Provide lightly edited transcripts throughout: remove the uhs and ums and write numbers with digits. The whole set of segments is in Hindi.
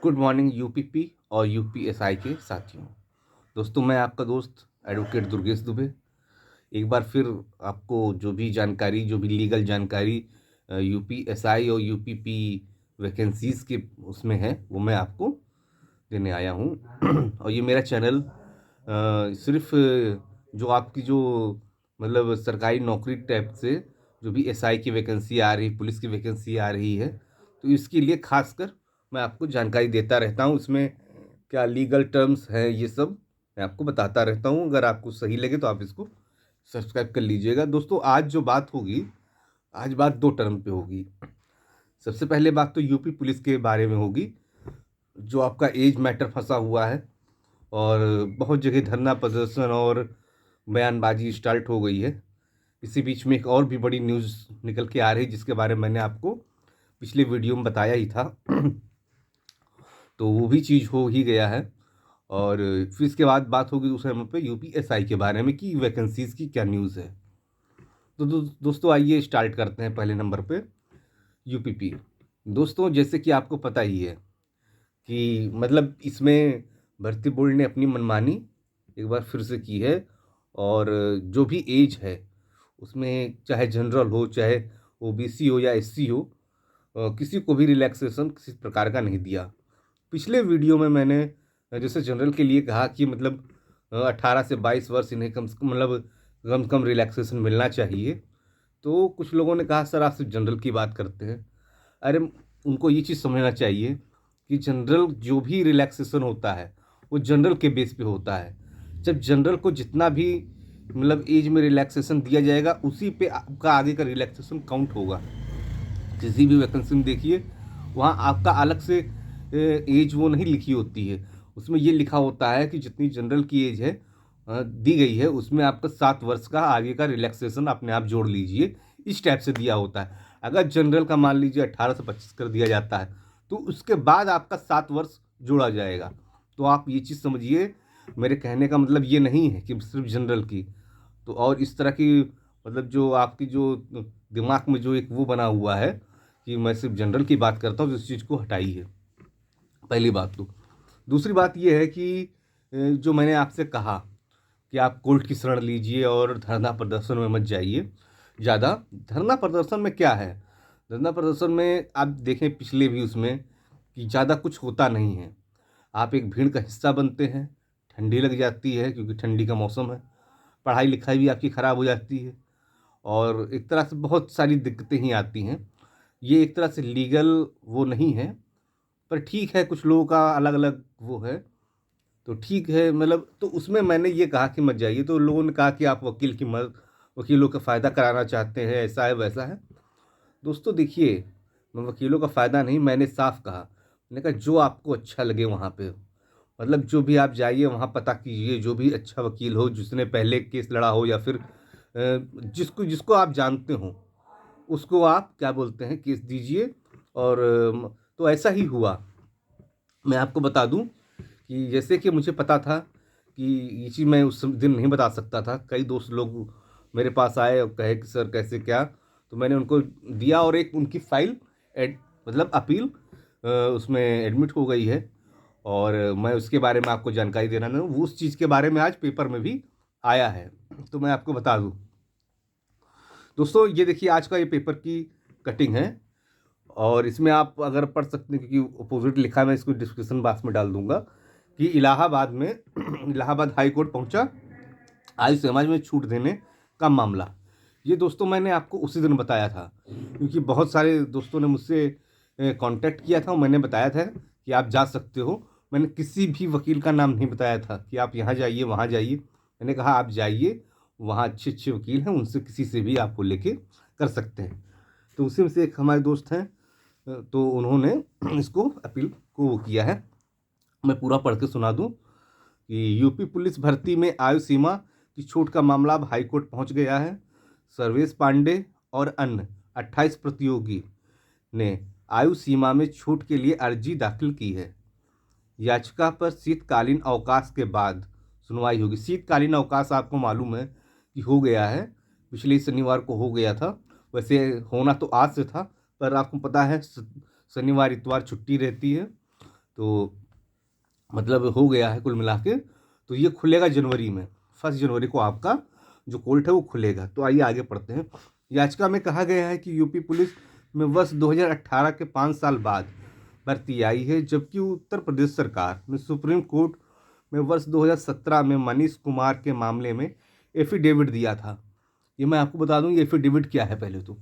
गुड मॉर्निंग यूपीपी और यूपीएसआई के साथियों। दोस्तों, मैं आपका दोस्त एडवोकेट दुर्गेश दुबे एक बार फिर आपको जो भी जानकारी, जो भी लीगल जानकारी यूपीएसआई और यूपीपी वैकेंसीज के उसमें है, वो मैं आपको देने आया हूँ। और ये मेरा चैनल सिर्फ जो आपकी जो मतलब सरकारी नौकरी टाइप से जो भी एसआई की वैकेंसी आ रही, पुलिस की वैकेंसी आ रही है, तो इसके लिए खासकर मैं आपको जानकारी देता रहता हूँ। इसमें क्या लीगल टर्म्स हैं, ये सब मैं आपको बताता रहता हूँ। अगर आपको सही लगे तो आप इसको सब्सक्राइब कर लीजिएगा। दोस्तों, आज जो बात होगी, आज बात दो टर्म पे होगी। सबसे पहले बात तो यूपी पुलिस के बारे में होगी, जो आपका एज मैटर फंसा हुआ है और बहुत जगह धरना प्रदर्शन और बयानबाजी स्टार्ट हो गई है। इसी बीच में एक और भी बड़ी न्यूज़ निकल के आ रही है, जिसके बारे में मैंने आपको पिछले वीडियो में बताया ही था। तो वो भी चीज़ हो ही गया है। और फिर इसके बाद बात होगी दूसरे नंबर पे यूपीएसआई के बारे में कि वैकेंसीज की क्या न्यूज़ है। तो दोस्तों, आइए स्टार्ट करते हैं पहले नंबर पे यूपीपी। दोस्तों, जैसे कि आपको पता ही है कि मतलब इसमें भर्ती बोर्ड ने अपनी मनमानी एक बार फिर से की है। और जो भी एज है उसमें, चाहे जनरल हो, चाहे ओबीसी हो या एससी हो, किसी को भी रिलैक्सेशन किसी प्रकार का नहीं दिया। पिछले वीडियो में मैंने जैसे जनरल के लिए कहा कि मतलब 18 से 22 वर्ष इन्हें कम से कम मतलब कम से कम रिलैक्सेशन मिलना चाहिए। तो कुछ लोगों ने कहा, सर आप सिर्फ जनरल की बात करते हैं। अरे, उनको ये चीज़ समझना चाहिए कि जनरल जो भी रिलैक्सेशन होता है वो जनरल के बेस पे होता है। जब जनरल को जितना भी मतलब एज में रिलैक्सेशन दिया जाएगा, उसी पे आपका आगे का रिलैक्सेशन काउंट होगा। किसी भी वैकेंसी में देखिए, वहाँ आपका अलग से एज वो नहीं लिखी होती है। उसमें ये लिखा होता है कि जितनी जनरल की एज है दी गई है, उसमें आपका 7 वर्ष का आगे का रिलैक्सेशन अपने आप जोड़ लीजिए। इस टाइप से दिया होता है। अगर जनरल का मान लीजिए 18 से 25 कर दिया जाता है, तो उसके बाद आपका 7 वर्ष जोड़ा जाएगा। तो आप ये चीज़ समझिए, मेरे कहने का मतलब ये नहीं है कि सिर्फ जनरल की। तो और इस तरह की मतलब जो आपकी जो दिमाग में जो एक वो बना हुआ है कि मैं सिर्फ जनरल की बात करता हूँ, तो इस चीज़ को हटाइए। पहली बात तो। दूसरी बात ये है कि जो मैंने आपसे कहा कि आप कोर्ट की शरण लीजिए और धरना प्रदर्शन में मत जाइए ज़्यादा। धरना प्रदर्शन में क्या है, धरना प्रदर्शन में आप देखें पिछले भी उसमें कि ज़्यादा कुछ होता नहीं है। आप एक भीड़ का हिस्सा बनते हैं, ठंडी लग जाती है क्योंकि ठंडी का मौसम है, पढ़ाई लिखाई भी आपकी ख़राब हो जाती है और एक तरह से बहुत सारी दिक्कतें ही आती हैं। ये एक तरह से लीगल वो नहीं है, पर ठीक है, कुछ लोगों का अलग अलग वो है। तो ठीक है, मतलब तो उसमें मैंने ये कहा कि मत जाइए, तो लोगों ने कहा कि आप वकील की मदद, वकीलों का फ़ायदा कराना चाहते हैं, ऐसा है वैसा है। दोस्तों देखिए, मैं वकीलों का फ़ायदा नहीं, मैंने साफ कहा, मैंने कहा जो आपको अच्छा लगे वहाँ पे, मतलब जो भी आप जाइए वहाँ पता कीजिए, जो भी अच्छा वकील हो, जिसने पहले केस लड़ा हो या फिर जिसको जिसको आप जानते हो, उसको आप क्या बोलते हैं केस दीजिए। और तो ऐसा ही हुआ। मैं आपको बता दूं कि जैसे कि मुझे पता था कि ये चीज़ मैं उस दिन नहीं बता सकता था। कई दोस्त लोग मेरे पास आए और कहे कि सर कैसे क्या, तो मैंने उनको दिया और एक उनकी फाइल मतलब अपील उसमें एडमिट हो गई है। और मैं उसके बारे में आपको जानकारी देना नहीं, वो उस चीज़ के बारे में आज पेपर में भी आया है। तो मैं आपको बता दूं दोस्तों, ये देखिए आज का ये पेपर की कटिंग है और इसमें आप अगर पढ़ सकते हैं, क्योंकि अपोजिट लिखा है, मैं इसको डिस्क्रिप्शन बॉक्स में डाल दूंगा कि इलाहाबाद में इलाहाबाद हाई कोर्ट पहुंचा आयु समाज में छूट देने का मामला। ये दोस्तों मैंने आपको उसी दिन बताया था, क्योंकि बहुत सारे दोस्तों ने मुझसे कांटेक्ट किया था और मैंने बताया था कि आप जा सकते हो। मैंने किसी भी वकील का नाम नहीं बताया था कि आप यहाँ जाइए वहाँ जाइए। मैंने कहा आप जाइए, वहाँ अच्छे अच्छे वकील हैं, उनसे किसी से भी आपको लेके कर सकते हैं। तो उसी में से एक हमारे दोस्त हैं, तो उन्होंने इसको अपील को वो किया है। मैं पूरा पढ़ के सुना दूं कि यूपी पुलिस भर्ती में आयु सीमा की छूट का मामला अब हाईकोर्ट पहुंच गया है। सर्वेश पांडे और अन्य 28 प्रतियोगी ने आयु सीमा में छूट के लिए अर्जी दाखिल की है। याचिका पर शीतकालीन अवकाश के बाद सुनवाई होगी। शीतकालीन अवकाश आपको मालूम है कि हो गया है, पिछले शनिवार को हो गया था। वैसे होना तो आज से था, पर आपको पता है शनिवार इतवार छुट्टी रहती है, तो मतलब हो गया है कुल मिला के। तो ये खुलेगा जनवरी में, 1 जनवरी को आपका जो कोर्ट है वो खुलेगा। तो आइए आगे पढ़ते हैं। याचिका में कहा गया है कि यूपी पुलिस में वर्ष 2018 के 5 साल बाद भर्ती आई है, जबकि उत्तर प्रदेश सरकार ने सुप्रीम कोर्ट में वर्ष 2017 में मनीष कुमार के मामले में एफिडेविट दिया था। ये मैं आपको बता दूं, ये एफिडेविट क्या है। पहले तो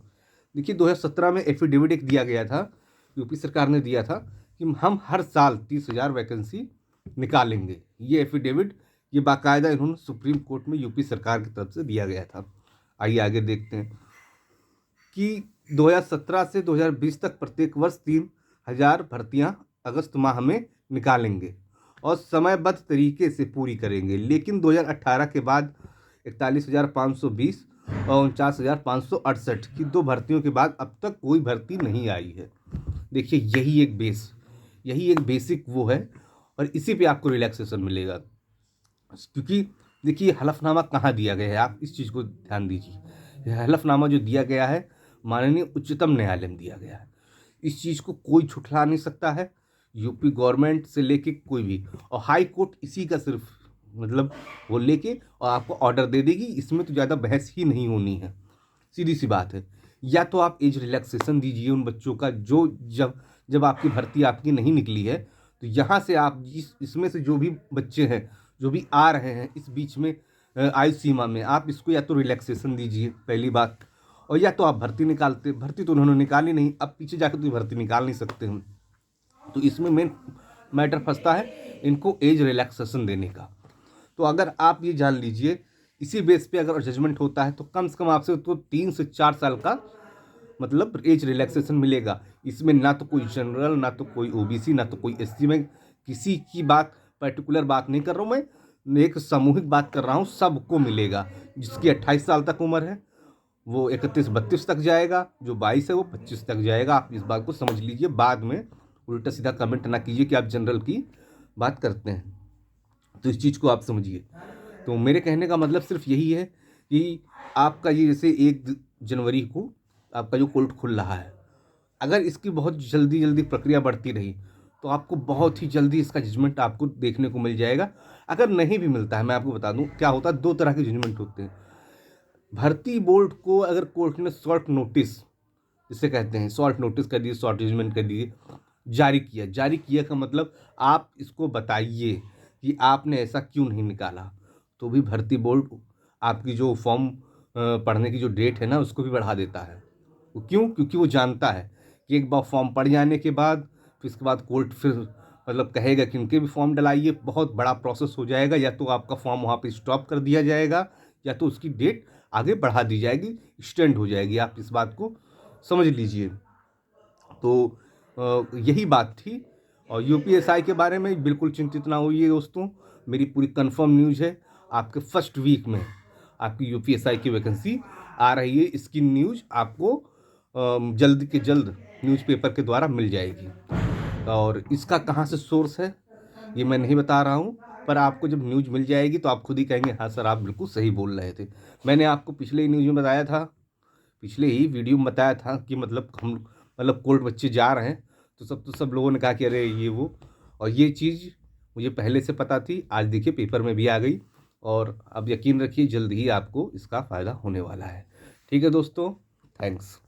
देखिए, 2017 में एफिडेविट एक दिया गया था, यूपी सरकार ने दिया था कि हम हर साल 30,000 वैकेंसी निकालेंगे। ये एफिडेविट, ये बाकायदा इन्होंने सुप्रीम कोर्ट में यूपी सरकार की तरफ से दिया गया था। आइए आगे देखते हैं कि 2017 से 2020 तक प्रत्येक वर्ष 3,000 भर्तियां अगस्त माह में निकालेंगे और समयबद्ध तरीके से पूरी करेंगे। लेकिन 2018 के बाद 41,520 और 49,568 की 2 भर्तियों के बाद अब तक कोई भर्ती नहीं आई है। देखिए, यही एक बेसिक वो है, और इसी पे आपको रिलैक्सेशन मिलेगा। क्योंकि देखिए, हलफनामा कहाँ दिया गया है, आप इस चीज़ को ध्यान दीजिए। यह हलफनामा जो दिया गया है माननीय उच्चतम न्यायालय में दिया गया है। इस चीज़ को कोई छुटला नहीं सकता है, यूपी गवर्नमेंट से लेके कोई भी। और हाई कोर्ट इसी का सिर्फ मतलब वो लेके और आपको ऑर्डर दे देगी। इसमें तो ज़्यादा बहस ही नहीं होनी है, सीधी सी बात है। या तो आप एज रिलैक्सेशन दीजिए उन बच्चों का जो जब आपकी भर्ती आपकी नहीं निकली है, तो यहाँ से आप इसमें से जो भी बच्चे हैं जो भी आ रहे हैं इस बीच में आयु सीमा में, आप इसको या तो रिलैक्सेशन दीजिए, पहली बात। और या तो आप भर्ती तो उन्होंने निकाली नहीं, अब पीछे जाकर तो भर्ती निकाल नहीं सकते हम। तो इसमें मेन मैटर फंसता है इनको एज रिलैक्सेशन देने का। तो अगर आप ये जान लीजिए, इसी बेस पे अगर जजमेंट होता है तो कम से कम आपसे तो 3 से 4 साल का मतलब एज रिलैक्सेशन मिलेगा। इसमें ना तो कोई जनरल, ना तो कोई ओबीसी, ना तो कोई एससी। में किसी की बात पर्टिकुलर बात नहीं कर रहा हूँ, मैं एक सामूहिक बात कर रहा हूँ। सबको मिलेगा। जिसकी 28 साल तक उम्र है वो 31-32 तक जाएगा, जो 22 है वो 25 तक जाएगा। आप इस बात को समझ लीजिए, बाद में उल्टा सीधा कमेंट ना कीजिए कि आप जनरल की बात करते हैं। तो इस चीज़ को आप समझिए। तो मेरे कहने का मतलब सिर्फ यही है कि आपका ये जैसे 1 जनवरी को आपका जो कोर्ट खुल रहा है, अगर इसकी बहुत जल्दी प्रक्रिया बढ़ती रही तो आपको बहुत ही जल्दी इसका जजमेंट आपको देखने को मिल जाएगा। अगर नहीं भी मिलता है, मैं आपको बता दूं क्या होता है, 2 तरह के जजमेंट होते हैं। भर्ती बोर्ड को अगर कोर्ट ने शॉर्ट नोटिस, जिसे कहते हैं शॉर्ट नोटिस कर दिए, शॉर्ट जजमेंट कर दिए, जारी किया का मतलब आप इसको बताइए कि आपने ऐसा क्यों नहीं निकाला, तो भी भर्ती बोर्ड आपकी जो फॉर्म पढ़ने की जो डेट है ना उसको भी बढ़ा देता है। वो क्यों? क्योंकि वो जानता है कि एक बार फॉर्म पढ़ जाने के बाद फिर इसके बाद कोर्ट फिर मतलब कहेगा कि उनके भी फॉर्म डलाइए, बहुत बड़ा प्रोसेस हो जाएगा। या तो आपका फॉर्म वहाँ पे स्टॉप कर दिया जाएगा या तो उसकी डेट आगे बढ़ा दी जाएगी, एक्सटेंड हो जाएगी। आप इस बात को समझ लीजिए। तो यही बात थी। और यूपीएसआई के बारे में बिल्कुल चिंतित ना होइए दोस्तों, मेरी पूरी कंफर्म न्यूज़ है। आपके फर्स्ट वीक में आपकी यूपीएसआई की वैकेंसी आ रही है। इसकी न्यूज़ आपको जल्द के जल्द न्यूज़पेपर के द्वारा मिल जाएगी। और इसका कहाँ से सोर्स है ये मैं नहीं बता रहा हूँ, पर आपको जब न्यूज़ मिल जाएगी तो आप खुद ही कहेंगे हाँ सर, आप बिल्कुल सही बोल रहे थे। मैंने आपको पिछले ही न्यूज़ में बताया था, पिछले ही वीडियो में बताया था कि मतलब हम कोर्ट बच्चे जा रहे हैं, तो सब लोगों ने कहा कि अरे ये वो। और ये चीज़ मुझे पहले से पता थी, आज देखिए पेपर में भी आ गई। और अब यकीन रखिए जल्द ही आपको इसका फ़ायदा होने वाला है। ठीक है दोस्तों, थैंक्स।